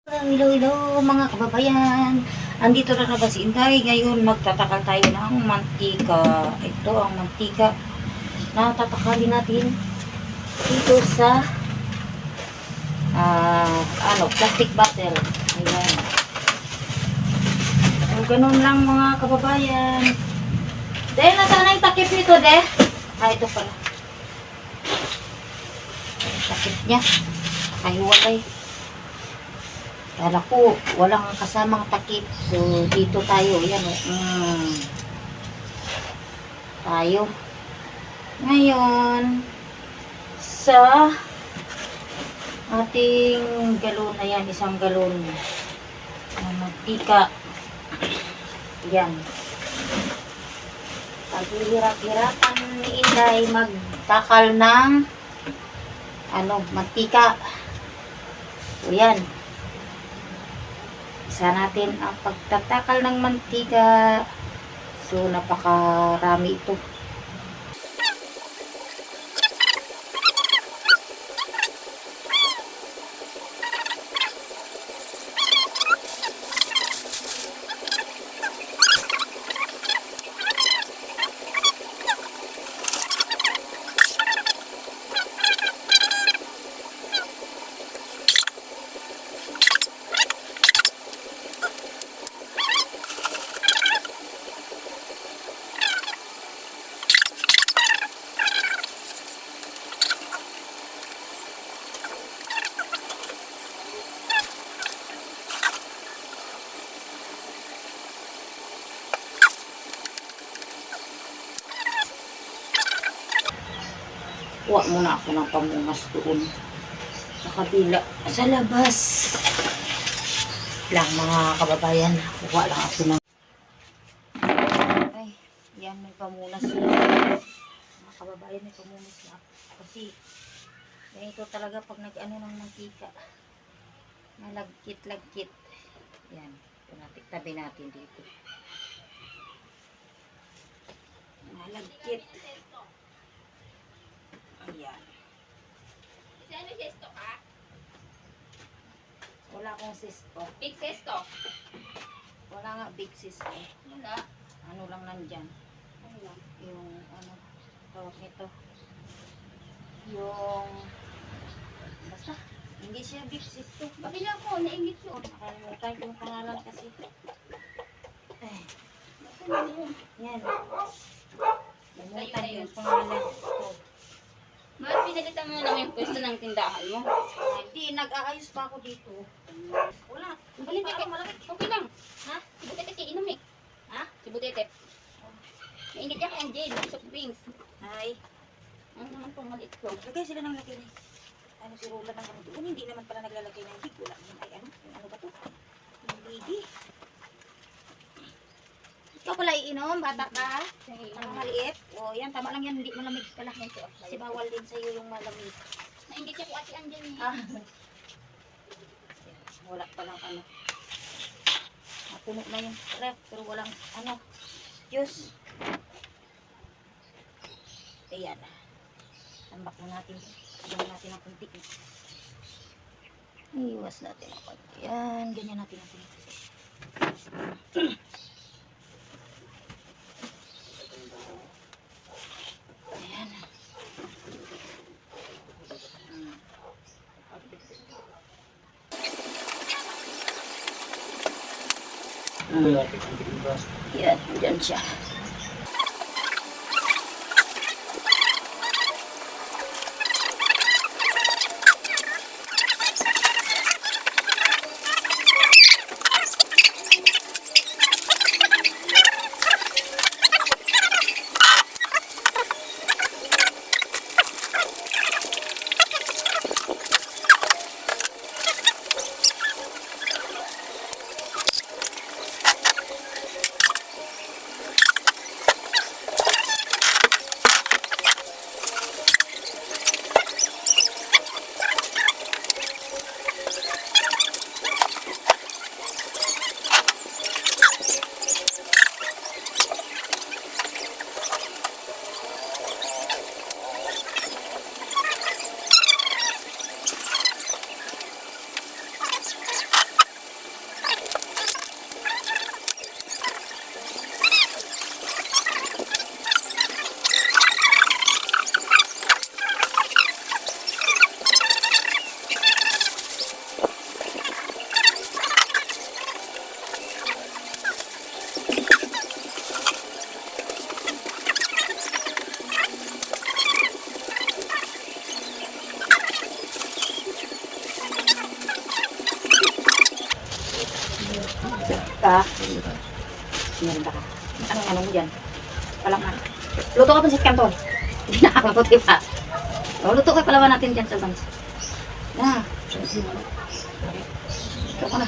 Hello, hello mga kababayan. Andito na naman si Inday. Ngayon magtatakal tayo ng mantika. Ito ang mantika na tatakalin natin dito sa plastic bottle. Ayan. So, ganun lang mga kababayan. Dahil nasaan na yung takip nito, deh? Ito pala. Takip niya. Kahiwalay. Kala ko, walang kasamang takip. So, dito tayo. Yan o. Tayo. Ngayon, sa ating galon na yan, isang galon ng mantika. Yan. Paghihirap-hirapan ni Inday magtakal ng mantika. So, yan. Isa natin ang pagtatakal ng mantika. So, napakarami ito. Kuha muna ako ng pamungas doon sa kabila, sa labas lang mga kababayan. Kuha lang ako ng yan, may pamunas na mga kababayan, may pamunas na ako kasi ganito talaga pag nag-ano ng mantika, malagkit-lagkit. Yan, tabi natin dito, malagkit. Ayan. Ano sesto ka? Wala akong sisto. Big sesto? Wala nga big sisto. Wala. Ano lang nandyan. Ano lang? Yung tawag nito. Yung basta, hindi siya big sisto. Bakit ako? Naingit yun. Nakalimutan yung pangalan kasi. Ay, Ano yun? yan. Nakalimutan yung pangalan. Ito. Mahal, pinalitan mo naman yung pwesto ng tindahan mo. Hindi, nag-aayos pa ako dito. Wala. Balik ka, malaki. Okay lang. Ha? Si Butete si inom eh. Ha? Si Butete. Naingit niya kay Angel. Soft drinks. Ay. Ano naman itong maliit ko? Lagay sila ng laki ni. Si Rola ng ano doon. Hindi naman pala naglalagay ng big. Wala naman ay ano ba to? Yung lady. Ikaw pala iinom, bata ka. Ang maliit. O yan, tama lang yan. Hindi malamig pala. Kasi bawal din sa'yo yung malamig. Naingit niya kay Ate Angel eh. Wala palang Napuno na yung ref. Pero walang juice. Ayan. Tambak na natin. Iwan natin ang kunti. Iwas natin ang kunti. Yan. Ganyan natin ang kunti. Ayan. Yan. Yan siya. Ka? Meron ka. Anong ano mo dyan? Walang ano. Luto ka pansit canton. Hindi na ako maputi pa. O, luto ka palawan natin dyan sa bans. Na. Ito ko na.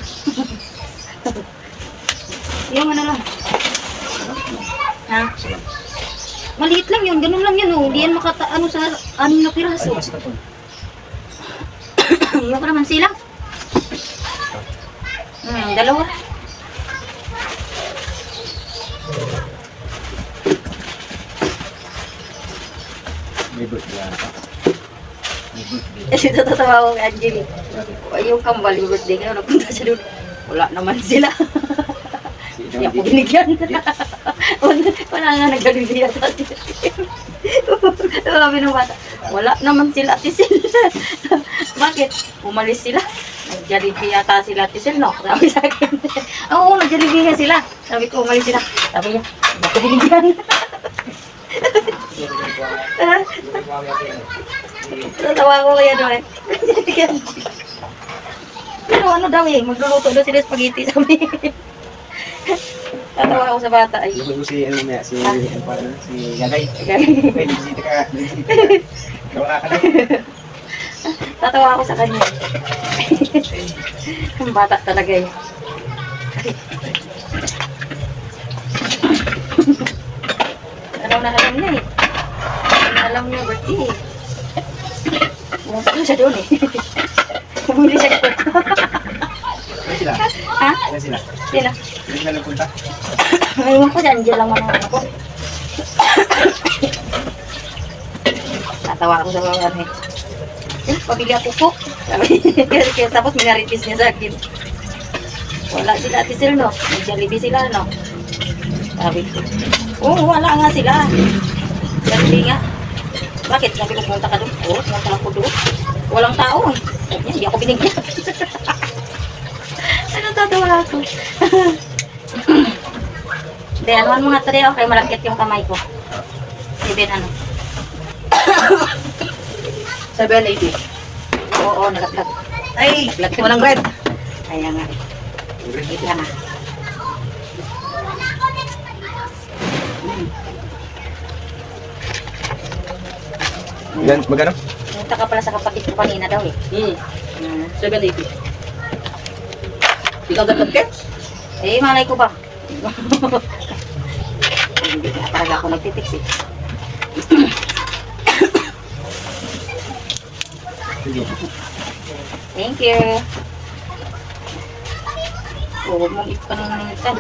Yung ano lang. Ha? Maliit lang yun. Ganun lang yun. Oh. Hindi yan ano sa 6 na piraso. Yung ko naman sila. Dalawa. May birthday ata. May birthday. Kasi tatawa ko kay Angeli. Yung kambal, yung birthday ngayon, nagpunta siya doon. Wala naman sila. Hindi ako binigyan. Wala nga nag-Jollibee at Ate Sil. Sabi ng bata, wala naman sila Ate Sil. Bakit? Umalis sila. Nag-Jollibee yata sila Ate Sil, no? Sabi sa akin. Oo, nag-Jollibee nga sila. Sabi ko, umalis sila. Sabi niya, hindi ako binigyan. Tatawa ko kaya doon eh. Pero ano daw eh, magluluto daw sila spaghetti sabi. Tatawa ako sa bata ay. Luto ko si ano mamaya, si Gagay. Gagay. May bisita ka. Gawa ka na. Tatawa ako sa kanya. Ang bata talaga eh. Alam niya eh. Alam niya birthday eh. Pumunta ko siya doon eh. Bumili siya dito. Ano sila? Ha? Ano sila? Sino? Ano sila nagpunta? Ngayon ko dyan, dyan lang mga ako. Tatawa ako sa mga eh. Pabili ako po. Tapos minaritis niya sa akin. Wala sila Ate Sil, no? May Jollibee sila, no? Sabi ko. Oo, wala nga sila. Jollibee nga. Bakit? Sabi ko, pumunta ka doon. Oo, pumunta ako doon. Walang tao eh. Sabi niya, hindi ako binigyan. Ano tatawa ako? Hindi, anuan mo nga ito rin. Okay, malagkit yung kamay ko. Even ano. 780. Oo, nalaglag. Ay, walang bread. Kaya nga. Wait lang ah. Magano? Punta ka pala sa kapatid ko kanina daw eh. 780. Ikaw dapat ka? Eh, malay ko ba? Hindi na talaga ako nagtitix eh. Thank you. Oh, huwag mong ipaninitan.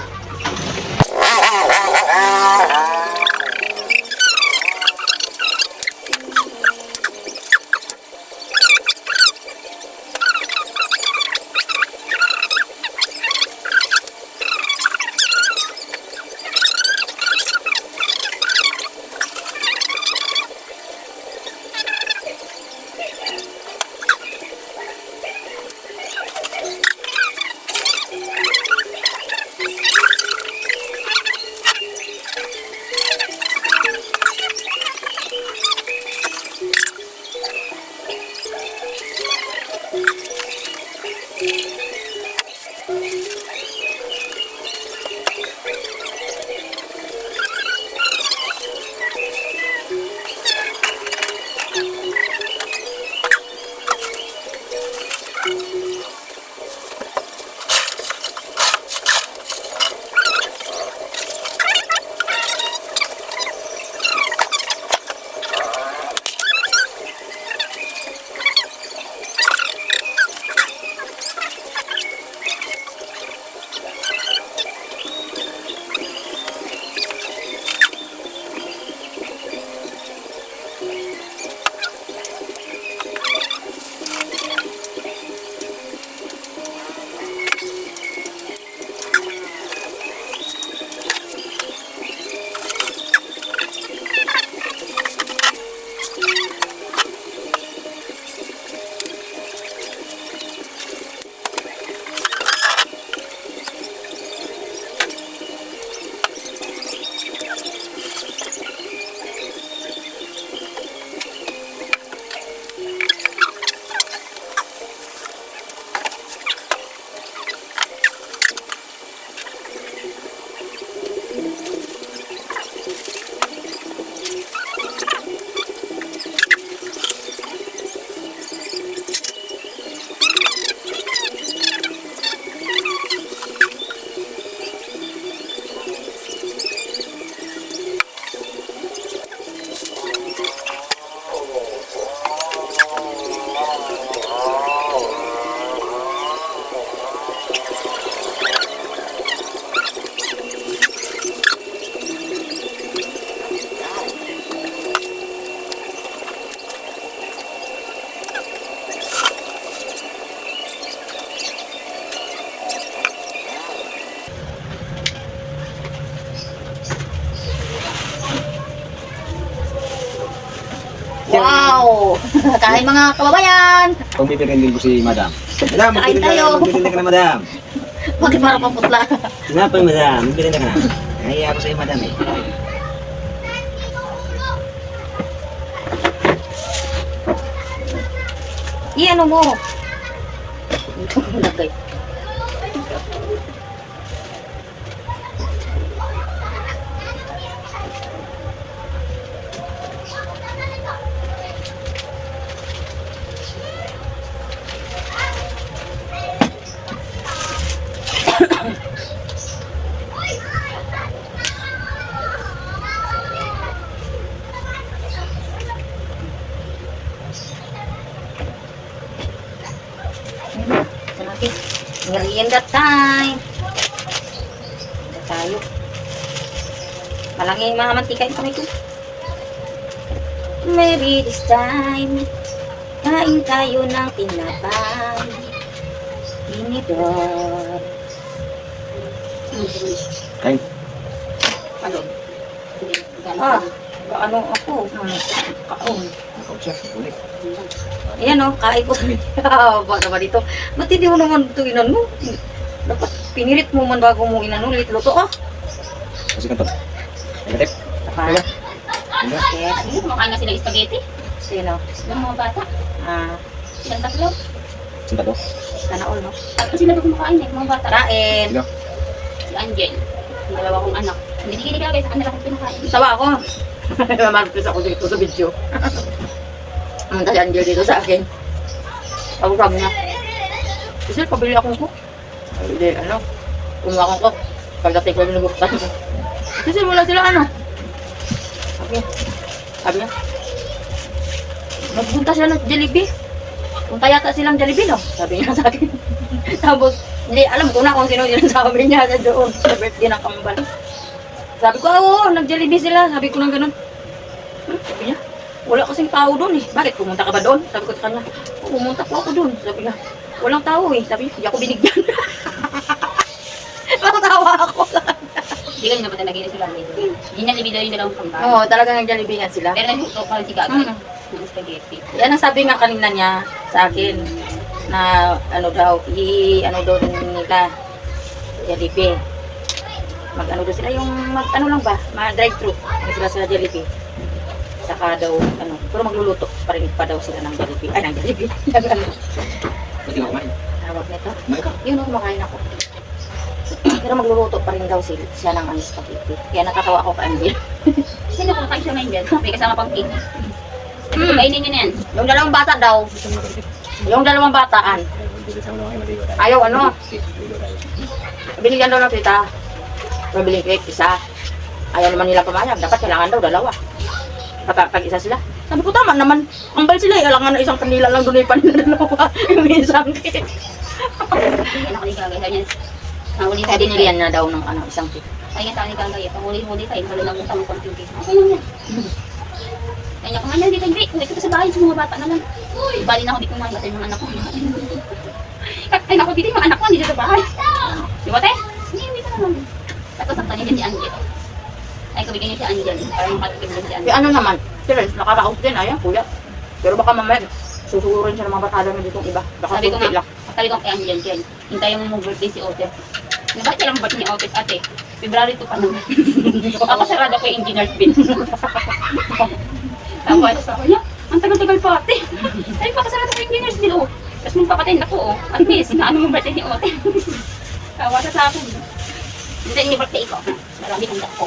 Kain mga kababayan. Kung bibigyan din ko si Madam. Madam, Kain magbili tayo. na ka na, Madam. Bakit parang paputla? Sinapal, Madam. Magbili na ka na. Nahiya ako sa'yo, Madam eh. Iyan mo. Ito mo lagay. Sa natin. Merienda time. Merienda tayo. Malangin mga mantika ito ito. Maybe this time. Kain tayo ng tinapay. Tinidor. Kain. Ano? Ah, kaano ako? Kaon. Ikaw siya. Ulit. Ayan o, kain ko. Ba naman dito. Ba't hindi mo naman ito inano? Dapat pinirit mo man bago mo inano. Luto ah. Kasi kanto. Negatif. Saka. Hindi. Yes. Kumakain na sila ng spaghetti. Sino? Ng mga bata. Ah, Silang tatlo. Sinta to. sana all no? Kasi na kumakain eh, mga bata. Kain. Sino? Si Angel. Yung dalawa kong anak. Hindi kinikilig sa kanila kung pinakain. Tawa ako. Marpis ako dito sa video. Ang dali Angel dito sa akin. Tawag niya. Kasi pabili akong cook. Hindi, ano. Kumuha akong cook. Pagdating ko binubuksan ko. Kasi wala sila ano. Sabi niya. Magpunta sila ng Jollibee. Punta yata silang Jollibee, no? Sabi niya sa akin. Tapos, hindi, alam ko na kung sino yung sabi niya na doon sa birthday ng kambal. Sabi ko, oo, nag-Jollibee sila. Sabi ko nang ganun. Sabi niya, wala kasing tao doon eh. Bakit? Pumunta ka ba doon? Sabi ko sa kanya, pumunta po ako doon. Sabi niya, walang tao eh. Sabi niya, hindi ako binigyan. Matawa ako sa kanya. Hindi ka nyo naman talaga sila. Hindi niya libida yung dalawang kambal. Oo, talaga nag-Jollibee nga sila. Pero nagluto pa rin si Gagay. Mm. Ng spaghetti. Yan ang sabi nga kanina niya sa akin na ano daw, ano daw nila Jollibee. Mag-ano daw sila yung mag-ano lang ba, drive-thru. Ano sila sa Jollibee. Saka daw, ano, pero magluluto pa rin pa daw sila ng Jollibee. Ay, ng Jollibee. Yung ano, Pwede nga kumain. tawag nito. Kumain ka. Yun ang kumakain ako. Pero magluluto pa rin daw siya ng ano, spaghetti. Kaya natatawa ako kay Angel. Sino kumakain siya ngayon dyan? May kasama pang cake. Kainin niyo na yan. Yung dalawang bata daw, yung dalawang bataan, Bibili sa mga kayo maligo tayo. ayaw ano, Maligo tayo. binigyan daw ng tita. Mabiling cake, isa. Ayaw naman nila pumayag. Dapat kailangan daw dalawa. Pag isa sila. Sabi ko, tama naman. Ang bal sila, alangan na isang kanila lang doon pa nila dalawa. Yung isang cake. Anak ni Gagay. Sabi niya, nahuli Kaya dinilihan na daw ng ano, isang cake. Ay, nga ni Gagay. Pahuli-huli tayo. Pala lang utang konting cake. Okay lang yan. Kaya niya, kumain na dito, hindi. Kung ito sa bahay, sa mga bata na lang. Bali na ako, di kumain. Kasi yung mga anak ko. Ay, naku, dito yung mga anak ko, hindi sa bahay. Di ba, te? Hindi ka naman. Tapos sakta niya si Angel. Ay, kabigyan niya si Angel. Para yung patikim niya si Eh Angel. ano naman, sila, nakaraos din, ayan, kuya. Pero baka mamaya, susugurin siya ng mga batada na ditong iba. Baka Sabi ko kunti nga, lang. sabi ko kay Angel, Jen, hintayin mo mong birthday si Ote. Bakit kailang birthday ni Ote, ate? February 2 pa naman. Ako sarado ko yung engineer's bin. Tapos ako niya, ang tagal-tagal pa ate. Ay, pakasarado ko yung engineer's bin, oh. Tapos nung papatayin ako, oh. At least, naano yung birthday ni Ote. Tawa sa akin. Hindi yung birthday ko. Marami kong dako.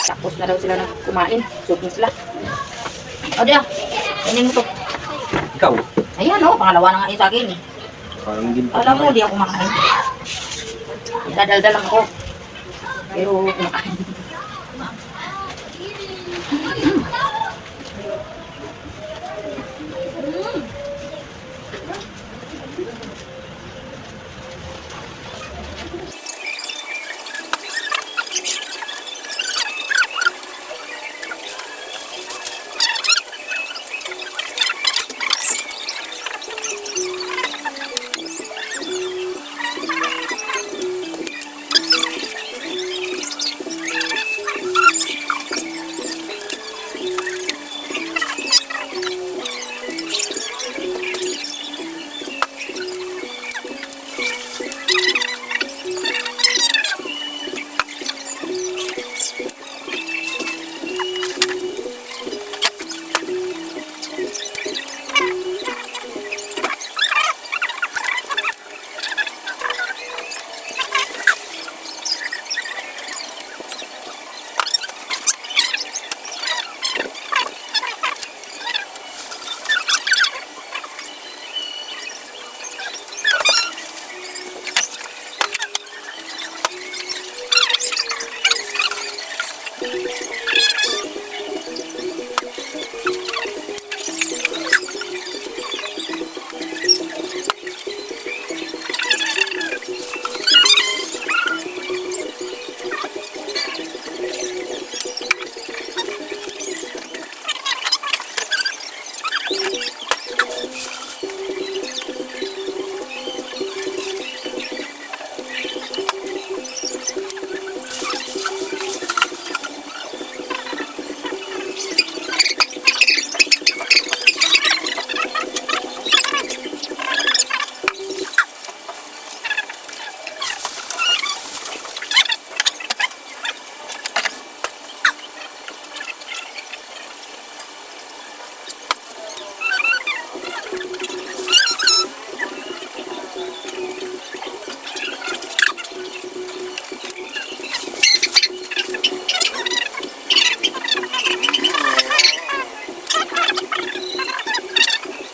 Tapos na daw sila na kumain. Sukin sila. O, diya. Kainin mo to. Ikaw. Ayan, o. Pangalawa na nga yun sa akin. Parang hindi mo. Alam mo, di ako kumakain. Dadaldal lang ako. Pero kumakain.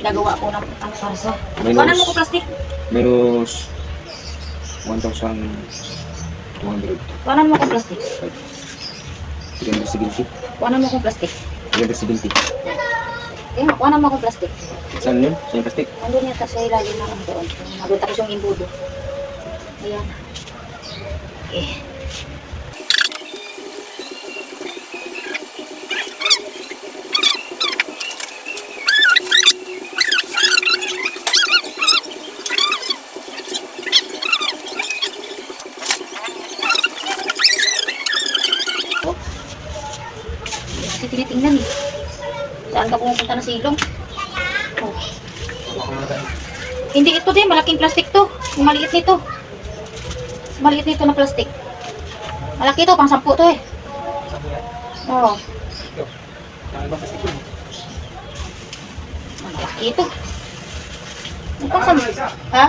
Nagawa ko ng ang parsa. Minus- Kuhanan mo ko plastic. Minus 1,200. Kuhanan mo ko plastic. 370. Kuhanan mo ko plastic. 370. Kaya nga, kuhanan mo ko plastic. Saan yun? Saan yung plastic? Nandun yata sa ilalim ng ano doon. Nandun tapos yung imbudo. Ayan. Okay. Oh. Kasi tinitingnan eh. Saan ka pumupunta na silong? Oh. Hindi ito din, malaking plastic to. Yung maliit nito. Maliit nito na plastic. Malaki to, pang 10 to eh. Oo. Malaki ito. Pang 10. Ha?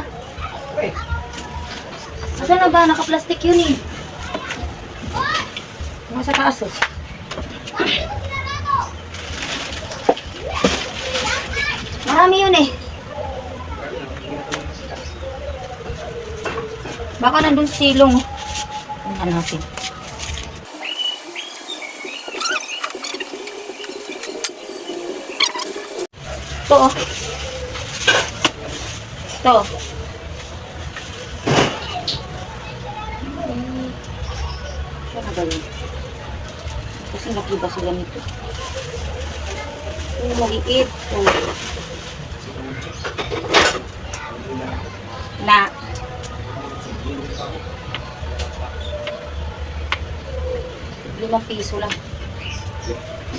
Saan na ba? Naka-plastic yun eh. Nasa taas oh. Marami yun eh. Baka nandun sa silong. Tingnan natin. Ito oh. Ito. Saan na ba yun? Kasi nakiba sila nito. Ito maliit. Ito. Na. ₱5 lang.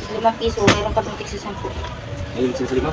₱5, mayroon ka doon tig sa 10. Ayun, sa lima.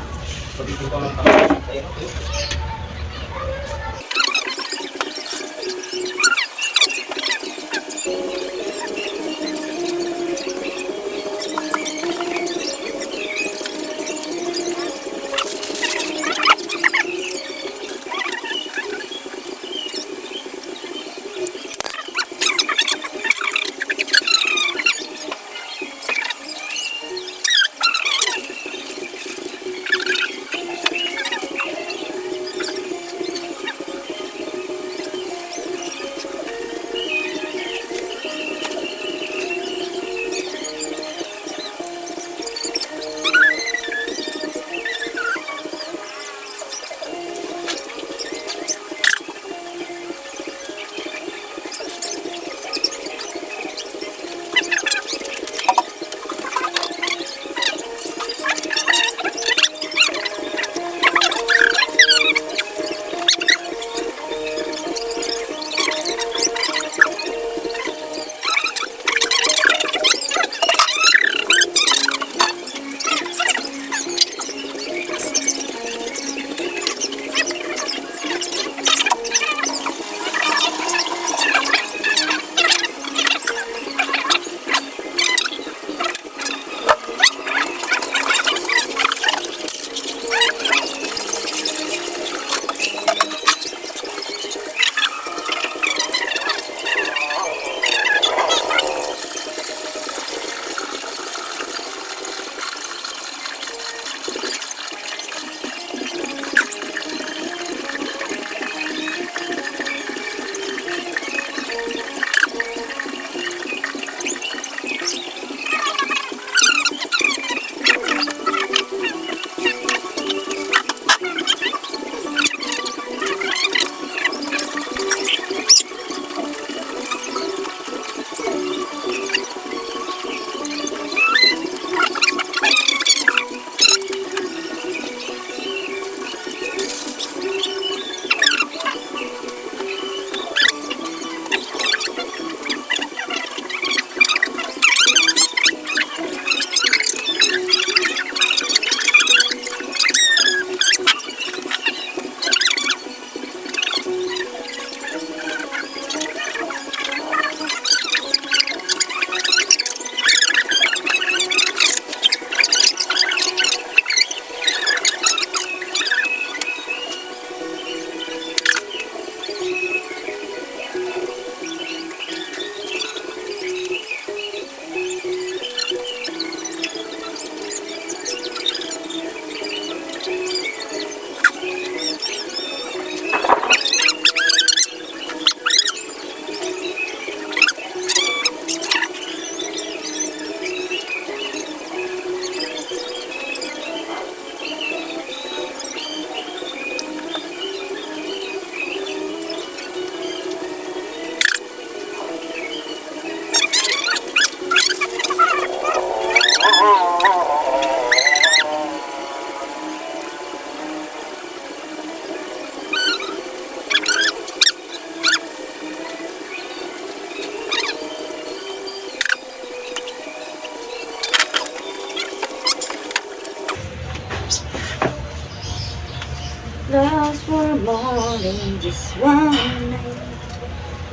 last for more than just one night.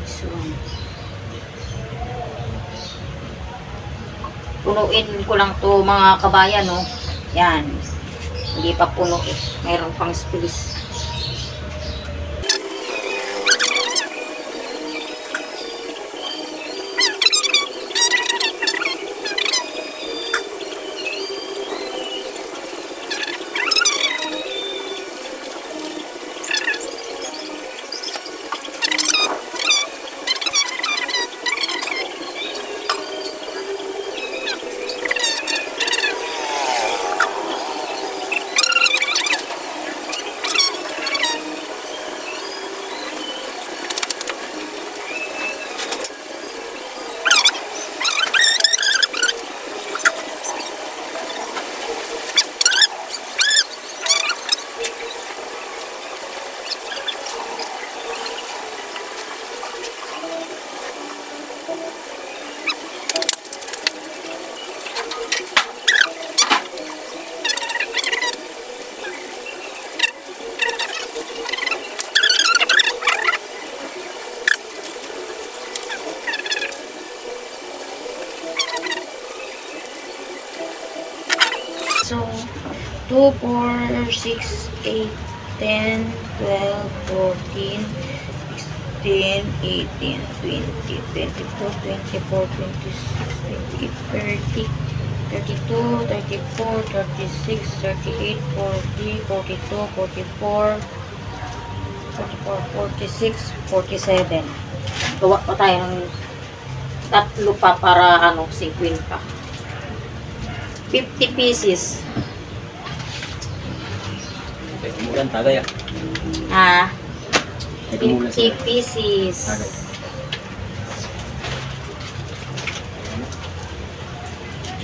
This one. Punuin ko lang to mga kabayan, no? Yan. Hindi pa puno eh. Mayroon pang space. So, 2, 4, 6, 8, 10, 12, 14, 16, 18, 20, 22, 24, 26, 28, 30, 32, 34, 36, 38, 40, 42, 44, 44, 46, 47. Gawa pa tayo ng tatlo pa para 50. 50 pieces. May kumulan tagay ah. Ah, May kumulan 50 pieces. Tagay.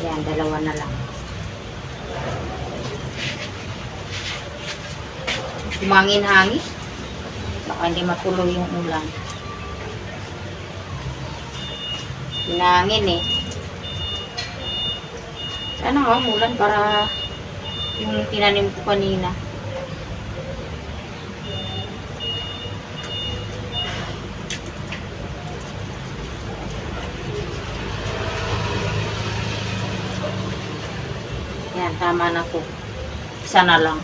Yan, dalawa na lang. Kumangin-hangin. Baka hindi matuloy yung ulan. Hinangin eh. Sana nga umulan para yung tinanim ko kanina. Yan, tama na po. Isa na lang.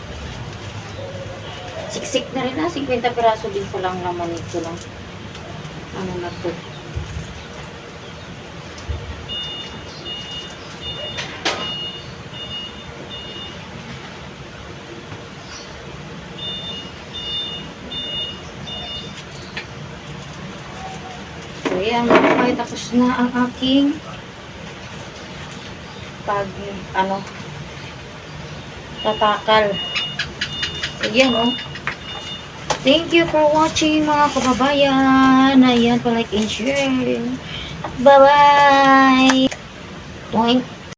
Siksik na rin 50 piraso din po lang naman ito lang. Ano na po. So, yan, ay tapos na ang aking tatakal. So, yan, oh. Thank you for watching, mga kababayan. Ayan, pa-like and share. At bye-bye!